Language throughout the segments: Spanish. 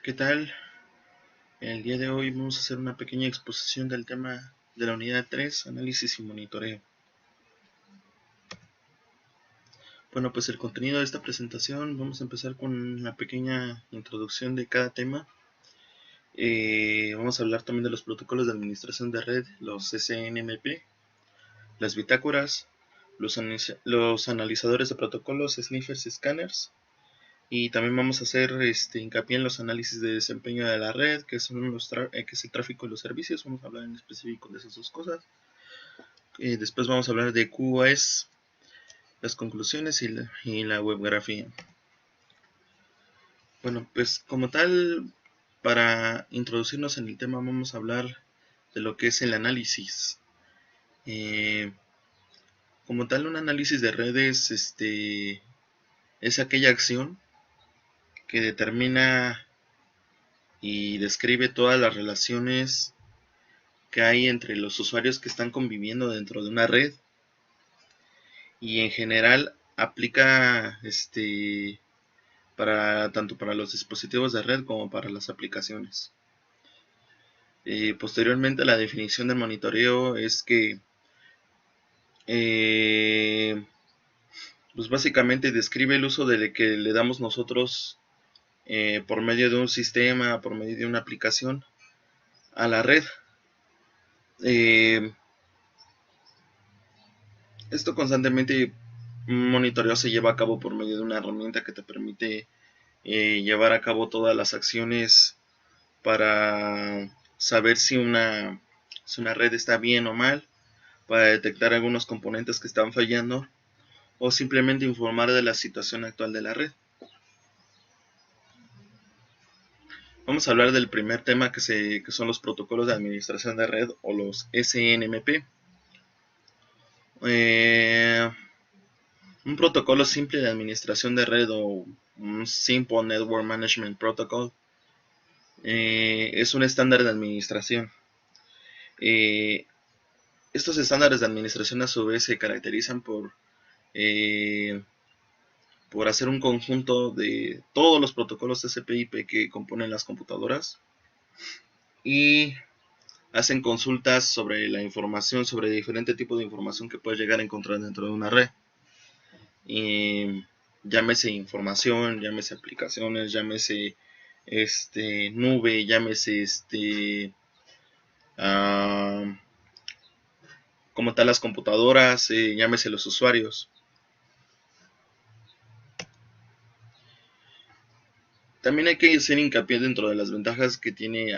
¿Qué tal? El día de hoy vamos a hacer una pequeña exposición del tema de la unidad 3, análisis y monitoreo. Bueno, pues el contenido de esta presentación, vamos a empezar con una pequeña introducción de cada tema. Vamos a hablar también de los protocolos de administración de red, los SNMP, las bitácoras, los analizadores de protocolos, sniffers y scanners. Y también vamos a hacer hincapié en los análisis de desempeño de la red, que que es el tráfico y los servicios. Vamos a hablar en específico de esas dos cosas. Después vamos a hablar de QoS, las conclusiones y la webgrafía. Bueno, pues como tal, para introducirnos en el tema vamos a hablar de lo que es el análisis. Como tal, un análisis de redes es aquella acción que determina y describe todas las relaciones que hay entre los usuarios que están conviviendo dentro de una red, y en general aplica tanto para los dispositivos de red como para las aplicaciones. Posteriormente, la definición del monitoreo es que pues básicamente describe el uso que le damos nosotros por medio de un sistema, por medio de una aplicación a la red. Esto constantemente, un monitoreo se lleva a cabo por medio de una herramienta que te permite llevar a cabo todas las acciones para saber si una red está bien o mal, para detectar algunos componentes que están fallando o simplemente informar de la situación actual de la red. Vamos a hablar del primer tema que son los protocolos de administración de red o los SNMP. Un protocolo simple de administración de red o un Simple Network Management Protocol es un estándar de administración. Estos estándares de administración a su vez se caracterizan por hacer un conjunto de todos los protocolos TCP/IP que componen las computadoras y hacen consultas sobre la información, sobre diferente tipo de información que puedes llegar a encontrar dentro de una red. Llámese información, llámese aplicaciones, llámese nube, llámese como tal las computadoras, llámese los usuarios. También hay que hacer hincapié dentro de las ventajas que tiene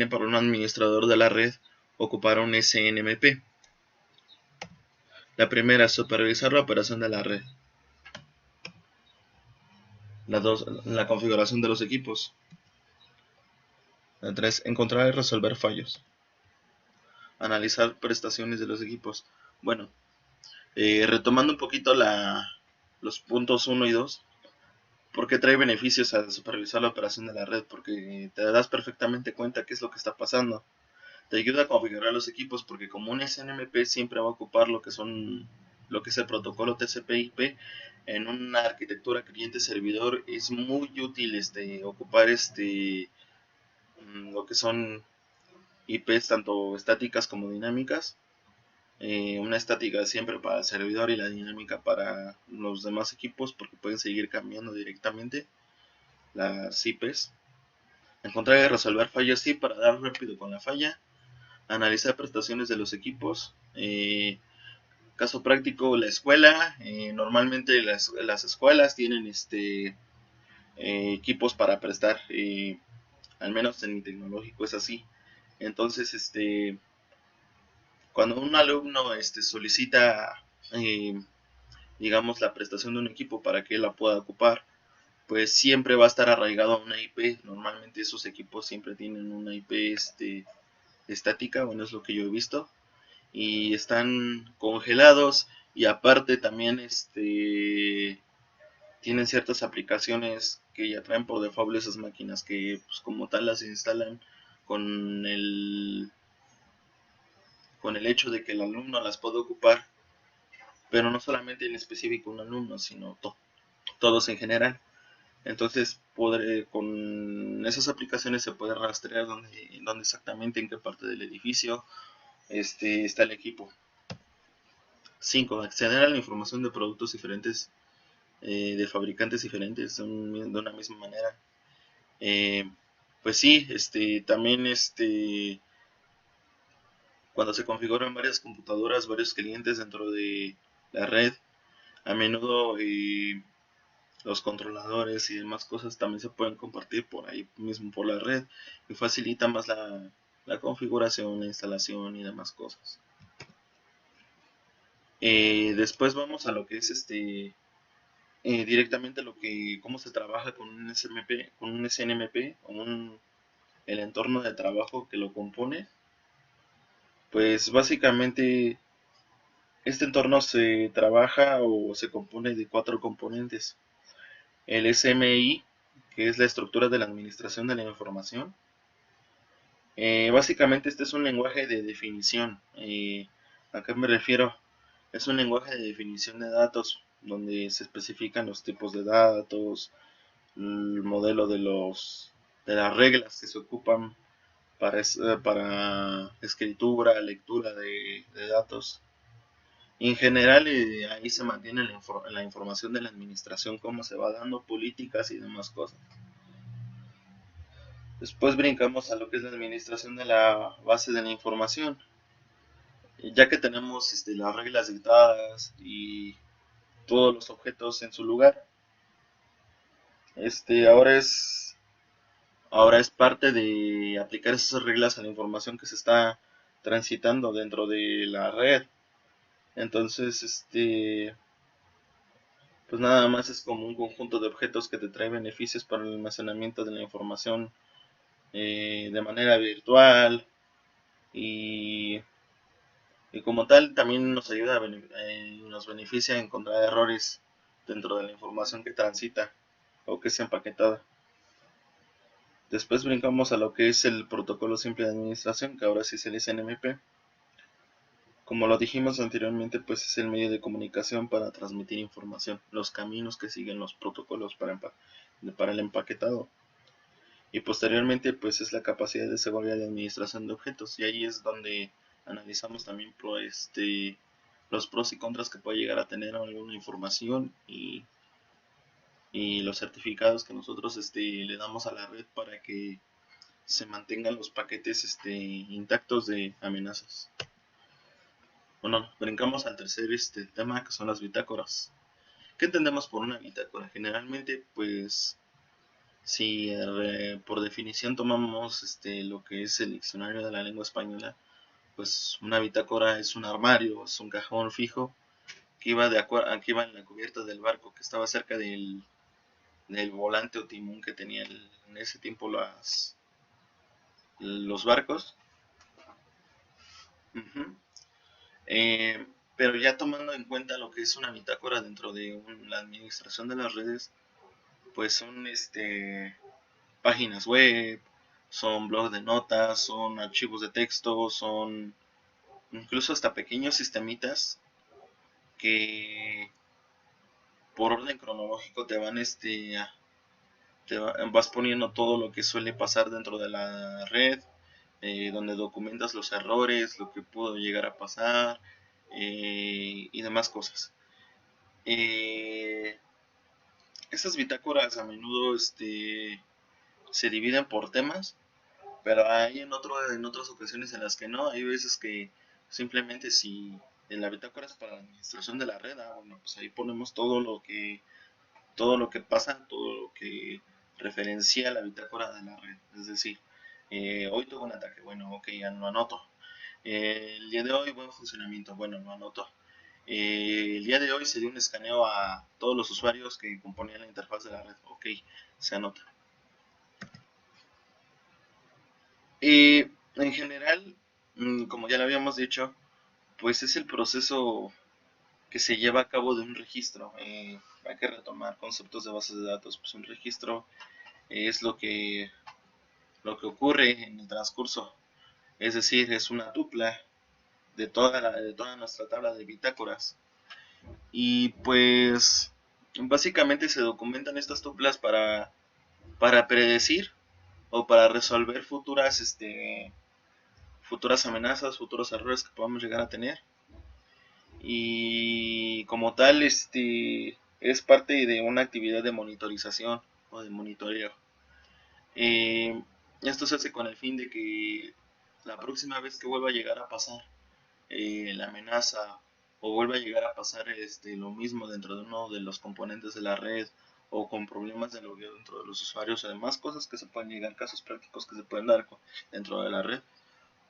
para un administrador de la red ocupar un SNMP. La primera, supervisar la operación de la red. La 2, la configuración de los equipos. La 3, encontrar y resolver fallos. Analizar prestaciones de los equipos. Bueno, retomando un poquito los puntos 1 y 2, ¿por qué trae beneficios a supervisar la operación de la red? Porque te das perfectamente cuenta qué es lo que está pasando. Te ayuda a configurar los equipos porque como un SNMP siempre va a ocupar lo que es el protocolo TCP/IP en una arquitectura cliente-servidor. Es muy útil ocupar lo que son IPs tanto estáticas como dinámicas. Una estática siempre para el servidor y la dinámica para los demás equipos porque pueden seguir cambiando directamente las IPs. Encontrar y resolver fallos sí para dar rápido con la falla. Analizar prestaciones de los equipos. Caso práctico, la escuela. Normalmente las escuelas tienen equipos para prestar. Al menos en mi tecnológico es así. Entonces, cuando un alumno solicita, digamos, la prestación de un equipo para que él la pueda ocupar, pues siempre va a estar arraigado a una IP. Normalmente esos equipos siempre tienen una IP estática, bueno, es lo que yo he visto, y están congelados, y aparte también tienen ciertas aplicaciones que ya traen por default esas máquinas que pues como tal las instalan con con el hecho de que el alumno las puede ocupar, pero no solamente en específico un alumno, sino todos en general. Entonces, con esas aplicaciones se puede rastrear dónde exactamente, en qué parte del edificio está el equipo. 5. Acceder a la información de productos diferentes, de fabricantes diferentes de una misma manera. Eh, pues sí, también cuando se configuran varias computadoras, varios clientes dentro de la red, a menudo los controladores y demás cosas también se pueden compartir por ahí mismo por la red y facilita más la configuración, la instalación y demás cosas. Después vamos a lo que es directamente cómo se trabaja con un SMP, con un SNMP, el entorno de trabajo que lo compone. Pues básicamente este entorno se trabaja o se compone de 4 componentes. El SMI, que es la estructura de la administración de la información. Básicamente este es un lenguaje de definición. ¿A qué me refiero? Es un lenguaje de definición de datos donde se especifican los tipos de datos, el modelo de las reglas que se ocupan para escritura, lectura de datos. En general, ahí se mantiene la información de la administración, cómo se va dando, políticas y demás cosas. Después brincamos a lo que es la administración de la base de la información. Ya que tenemos las reglas dictadas y todos los objetos en su lugar, este, ahora es, ahora es parte de aplicar esas reglas a la información que se está transitando dentro de la red. Entonces, pues nada más es como un conjunto de objetos que te trae beneficios para el almacenamiento de la información de manera virtual y, y como tal también nos ayuda, nos beneficia a encontrar errores dentro de la información que transita o que es empaquetada. Después brincamos a lo que es el protocolo simple de administración, que ahora sí es el SNMP. Como lo dijimos anteriormente, pues es el medio de comunicación para transmitir información, los caminos que siguen los protocolos para el empaquetado. Y posteriormente, pues es la capacidad de seguridad y administración de objetos. Y ahí es donde analizamos también los pros y contras que puede llegar a tener alguna información y los certificados que nosotros le damos a la red para que se mantengan los paquetes intactos de amenazas. Bueno, brincamos al tercer tema, que son las bitácoras. ¿Qué entendemos por una bitácora? Generalmente, pues, si por definición tomamos lo que es el diccionario de la lengua española, pues una bitácora es un armario, es un cajón fijo que iba en la cubierta del barco, que estaba cerca del volante o timón que tenía en ese tiempo los barcos. Ujú. Eh, pero ya tomando en cuenta lo que es una bitácora dentro de la administración de las redes, pues son páginas web, son blogs de notas, son archivos de texto, son incluso hasta pequeños sistemitas que por orden cronológico vas poniendo todo lo que suele pasar dentro de la red, donde documentas los errores, lo que pudo llegar a pasar y demás cosas. Estas bitácoras a menudo se dividen por temas, pero hay en otras ocasiones en las que no. Hay veces que simplemente si en la bitácora es para la administración de la red, bueno, pues ahí ponemos todo lo que pasa, todo lo que referencia la bitácora de la red. Es decir, hoy tuvo un ataque, bueno, ok, ya lo anoto. El día de hoy buen funcionamiento, bueno, lo anoto. El día de hoy se dio un escaneo a todos los usuarios que componían la interfaz de la red, ok, se anota. En general, como ya lo habíamos dicho, pues es el proceso que se lleva a cabo de un registro. Hay que retomar conceptos de bases de datos. Pues un registro es lo que ocurre en el transcurso. Es decir, es una tupla de toda nuestra tabla de bitácoras. Y pues Básicamente se documentan estas tuplas para predecir o para resolver futuras amenazas, futuros errores que podamos llegar a tener. Y como tal, es parte de una actividad de monitorización o de monitoreo. Eh, Esto se hace con el fin de que la próxima vez que vuelva a llegar a pasar la amenaza o vuelva a llegar a pasar lo mismo dentro de uno de los componentes de la red o con problemas de logueo dentro de los usuarios, además cosas que se pueden llegar, casos prácticos que se pueden dar dentro de la red,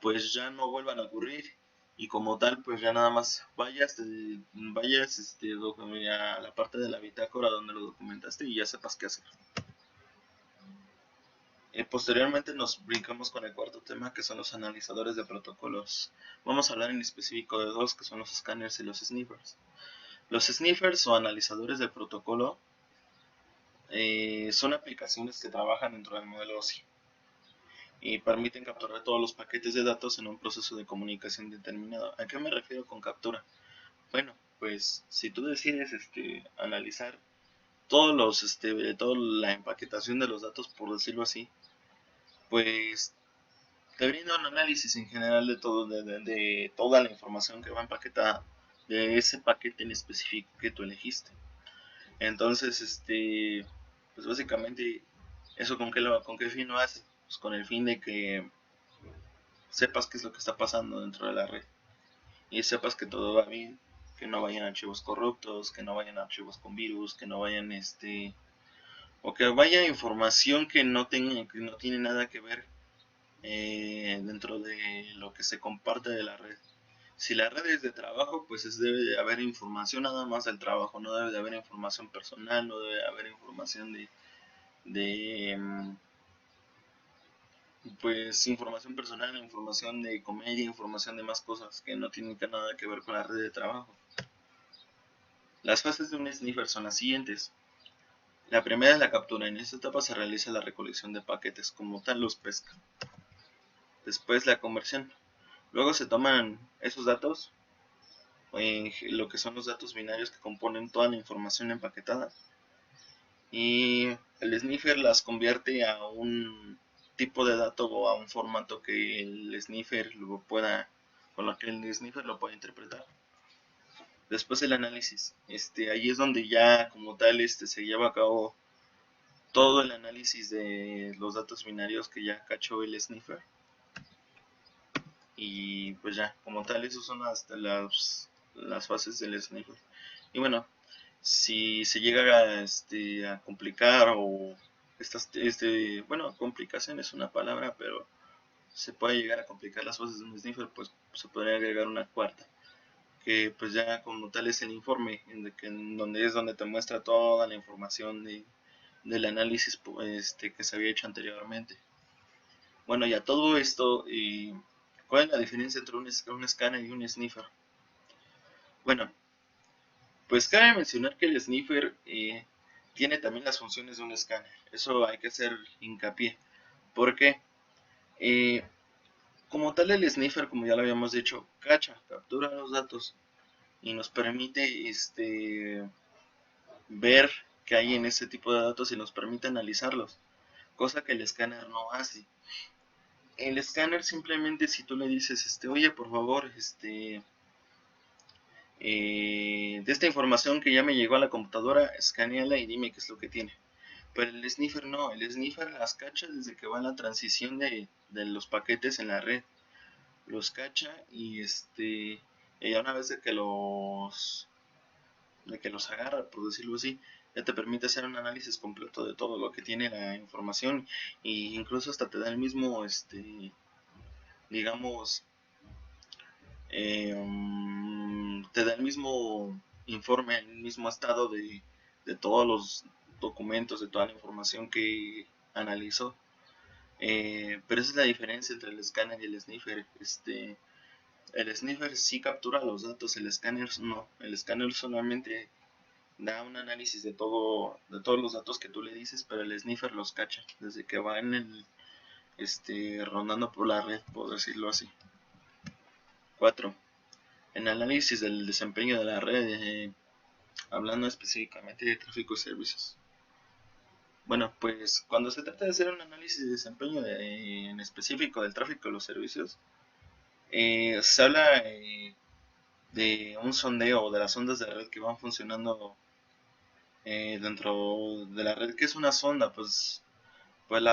pues ya no vuelvan a ocurrir y como tal pues ya nada más vayas a la parte de la bitácora donde lo documentaste y ya sepas qué hacer. Posteriormente nos brincamos con el cuarto tema, que son los analizadores de protocolos. Vamos a hablar en específico de dos, que son los scanners y los sniffers. Los sniffers o analizadores de protocolo son aplicaciones que trabajan dentro del modelo OSI y permiten capturar todos los paquetes de datos en un proceso de comunicación determinado. ¿A qué me refiero con captura? Bueno, pues si tú decides analizar toda la empaquetación de los datos, por decirlo así, pues te brinda un análisis en general de todo, de toda la información que va empaquetada de ese paquete en específico que tú elegiste. Entonces, pues básicamente, ¿eso con qué fin lo hace? Pues con el fin de que sepas qué es lo que está pasando dentro de la red y sepas que todo va bien, que no vayan archivos corruptos, que no vayan archivos con virus, que no vayan o que vaya información que no tiene nada que ver dentro de lo que se comparte de la red. Si la red es de trabajo, pues debe de haber información nada más del trabajo, no debe de haber información personal, no debe de haber información de pues información personal, información de comedia, información de más cosas que no tienen nada que ver con la red de trabajo. Las fases de un sniffer son las siguientes. La primera es la captura. En esta etapa se realiza la recolección de paquetes, como tal los pesca. Después la conversión. Luego se toman esos datos, lo que son los datos binarios que componen toda la información empaquetada, y el sniffer las convierte a un tipo de dato o a un formato que el sniffer con lo que el sniffer lo pueda interpretar. Después el análisis, ahí es donde ya como tal se lleva a cabo todo el análisis de los datos binarios que ya cachó el sniffer. Y pues ya, como tal, esas son las fases del sniffer. Y bueno, si se llega a complicar o bueno, complicación es una palabra, pero se puede llegar a complicar las fases de un sniffer, pues se podría agregar una cuarta, que pues ya como tal es el informe, en donde te muestra toda la información del análisis que se había hecho anteriormente. Bueno, ya todo esto, ¿cuál es la diferencia entre un scanner y un sniffer? Bueno, pues cabe mencionar que el sniffer tiene también las funciones de un escáner. Eso hay que hacer hincapié. ¿Por qué? Eh, Como tal el sniffer, como ya lo habíamos dicho, captura los datos y nos permite ver qué hay en ese tipo de datos y nos permite analizarlos, cosa que el escáner no hace. El escáner simplemente si tú le dices, oye, por favor, de esta información que ya me llegó a la computadora, escaneala y dime qué es lo que tiene. Pero el sniffer no, el sniffer las cacha desde que va en la transición de los paquetes en la red. Los cacha y una vez de que los agarra, por decirlo así, ya te permite hacer un análisis completo de todo lo que tiene la información e incluso hasta te da el mismo, digamos, te da el mismo informe, el mismo estado de todos los documentos, de toda la información que analizó. Pero esa es la diferencia entre el escáner y el sniffer. El sniffer sí captura los datos, el escáner no. El escáner solamente da un análisis de todos los datos que tú le dices, pero el sniffer los cacha desde que va rondando por la red, por decirlo así. 4. En análisis del desempeño de la red. hablando específicamente de tráfico y servicios. Bueno, pues cuando se trata de hacer un análisis de desempeño en específico del tráfico y los servicios, se habla de un sondeo de las ondas de red que van funcionando dentro de la red. ¿Que es una sonda? Pues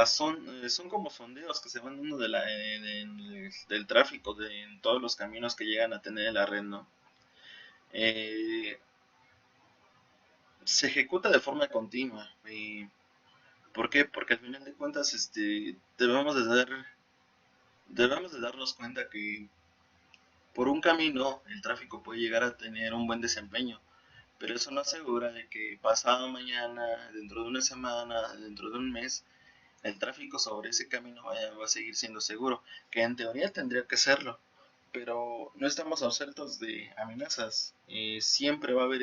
son como sondeos que se van dando del tráfico, en todos los caminos que llegan a tener en la red, ¿no? Eh, Se ejecuta de forma continua. ¿Por qué? Porque al final de cuentas debemos de darnos cuenta que por un camino el tráfico puede llegar a tener un buen desempeño, pero eso no asegura de que pasado mañana, dentro de una semana, dentro de un mes, el tráfico sobre ese camino va a seguir siendo seguro, que en teoría tendría que serlo, pero no estamos ausentes de amenazas. Siempre va a haber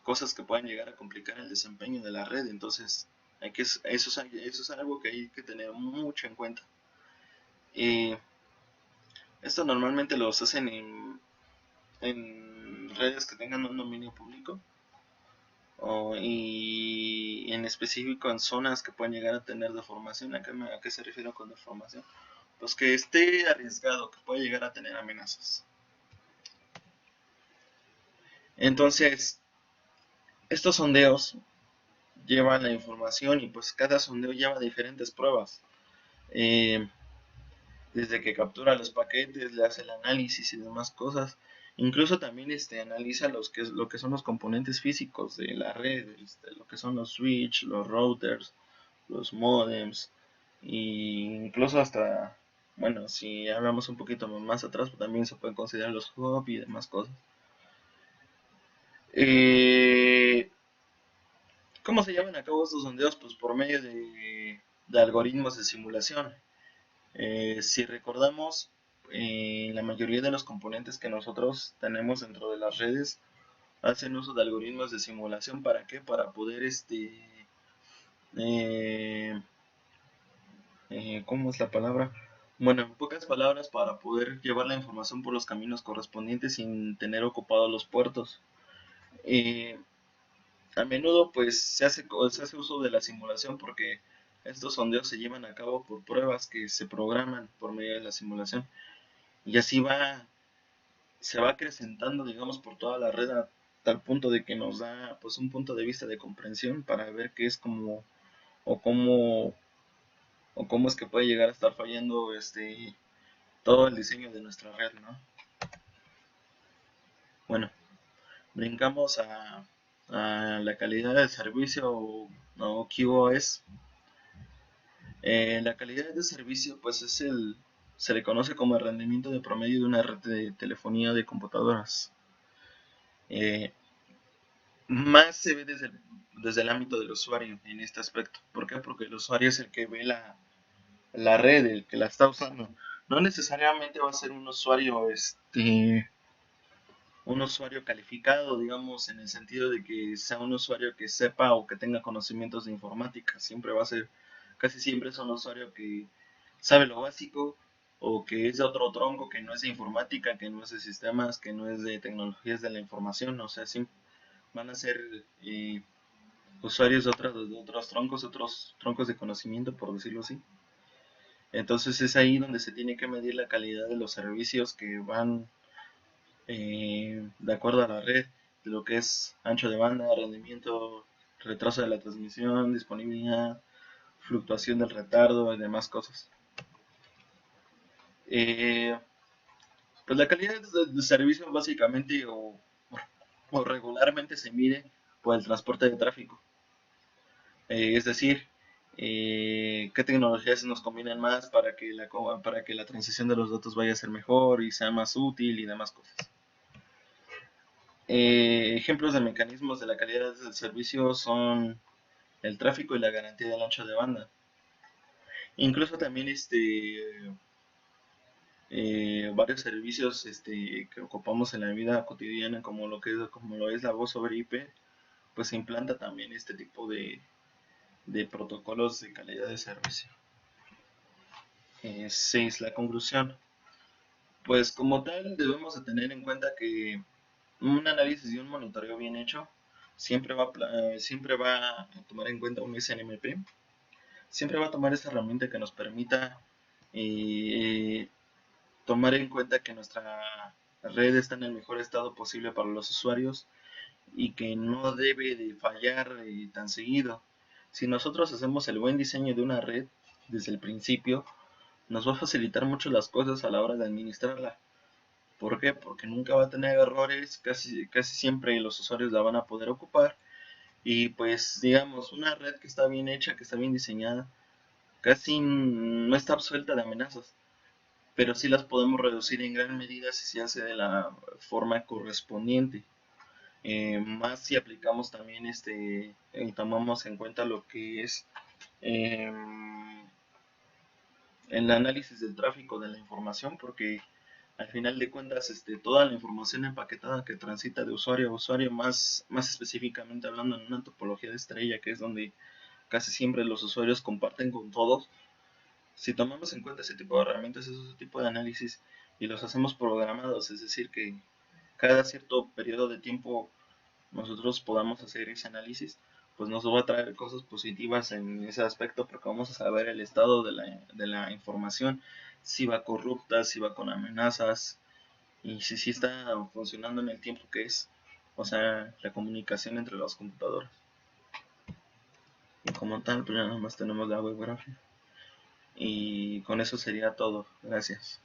cosas que pueden llegar a complicar el desempeño de la red, entonces eso es algo que hay que tener mucho en cuenta. Eh, Esto normalmente los hacen en redes que tengan un dominio público y en específico en zonas que pueden llegar a tener deformación. ¿A qué se refiere con deformación? Pues que esté arriesgado, que pueda llegar a tener amenazas. Entonces, estos sondeos llevan la información y pues cada sondeo lleva diferentes pruebas. Eh, Desde que captura los paquetes, le hace el análisis y demás cosas. Incluso también analiza lo que son los componentes físicos de la red, lo que son los switch, los routers, los modems, e incluso hasta, bueno, si hablamos un poquito más atrás, pues también se pueden considerar los hub y demás cosas. Eh, ¿Cómo se llevan a cabo estos sondeos? Pues por medio de algoritmos de simulación. Si recordamos, la mayoría de los componentes que nosotros tenemos dentro de las redes hacen uso de algoritmos de simulación. ¿Para qué? Para poder, eh, ¿cómo es la palabra? Bueno, en pocas palabras, para poder llevar la información por los caminos correspondientes sin tener ocupados los puertos. Eh, a menudo, pues, se hace uso de la simulación porque estos sondeos se llevan a cabo por pruebas que se programan por medio de la simulación. Y así se va acrecentando, digamos, por toda la red a tal punto de que nos da pues un punto de vista de comprensión para ver qué es como o cómo o cómo es que puede llegar a estar fallando todo el diseño de nuestra red, ¿no? Bueno, brincamos a la calidad del servicio o QoS. La calidad de servicio pues se le conoce como el rendimiento de promedio de una red de telefonía de computadoras. Eh, Más se ve desde el ámbito del usuario en este aspecto. ¿Por qué? Porque el usuario es el que ve la red, el que la está usando. No necesariamente va a ser un usuario calificado, digamos, en el sentido de que sea un usuario que sepa o que tenga conocimientos de informática. Siempre va a ser, casi siempre es un usuario que sabe lo básico o que es de otro tronco que no es de informática, que no es de sistemas, que no es de tecnologías de la información. O sea, van a ser usuarios de otros troncos de conocimiento, por decirlo así. Entonces es ahí donde se tiene que medir la calidad de los servicios que van de acuerdo a la red, de lo que es ancho de banda, rendimiento, retraso de la transmisión, disponibilidad, fluctuación del retardo y demás cosas. Eh, pues la calidad de servicio básicamente o regularmente se mide por el transporte de tráfico. Es decir, qué tecnologías nos convienen más para que la transición de los datos vaya a ser mejor y sea más útil y demás cosas. Ejemplos de mecanismos de la calidad del servicio son el tráfico y la garantía del ancho de banda. Incluso también varios servicios que ocupamos en la vida cotidiana como lo es la voz sobre IP, pues se implanta también este tipo de protocolos de calidad de servicio. 6. La conclusión. Pues como tal debemos de tener en cuenta que Un análisis y un monitoreo bien hecho siempre va a tomar en cuenta un SNMP, siempre va a tomar esa herramienta que nos permita eh, tomar en cuenta que nuestra red está en el mejor estado posible para los usuarios y que no debe de fallar tan seguido. Si nosotros hacemos el buen diseño de una red desde el principio, nos va a facilitar mucho las cosas a la hora de administrarla. ¿Por qué? Porque nunca va a tener errores, casi siempre los usuarios la van a poder ocupar y pues digamos, una red que está bien hecha, que está bien diseñada, casi no está absuelta de amenazas, pero sí las podemos reducir en gran medida si se hace de la forma correspondiente. Más si aplicamos también y tomamos en cuenta lo que es eh, el análisis del tráfico de la información, porque al final de cuentas toda la información empaquetada que transita de usuario a usuario, más específicamente hablando en una topología de estrella, que es donde casi siempre los usuarios comparten con todos, si tomamos en cuenta ese tipo de herramientas, ese tipo de análisis y los hacemos programados, es decir, que cada cierto periodo de tiempo nosotros podamos hacer ese análisis, pues nos va a traer cosas positivas en ese aspecto porque vamos a saber el estado de la información, si va corrupta, si va con amenazas y si está funcionando en el tiempo que es, o sea, la comunicación entre los computadores. Y como tal, pues nada más tenemos la web gráfica. Y con eso sería todo. Gracias.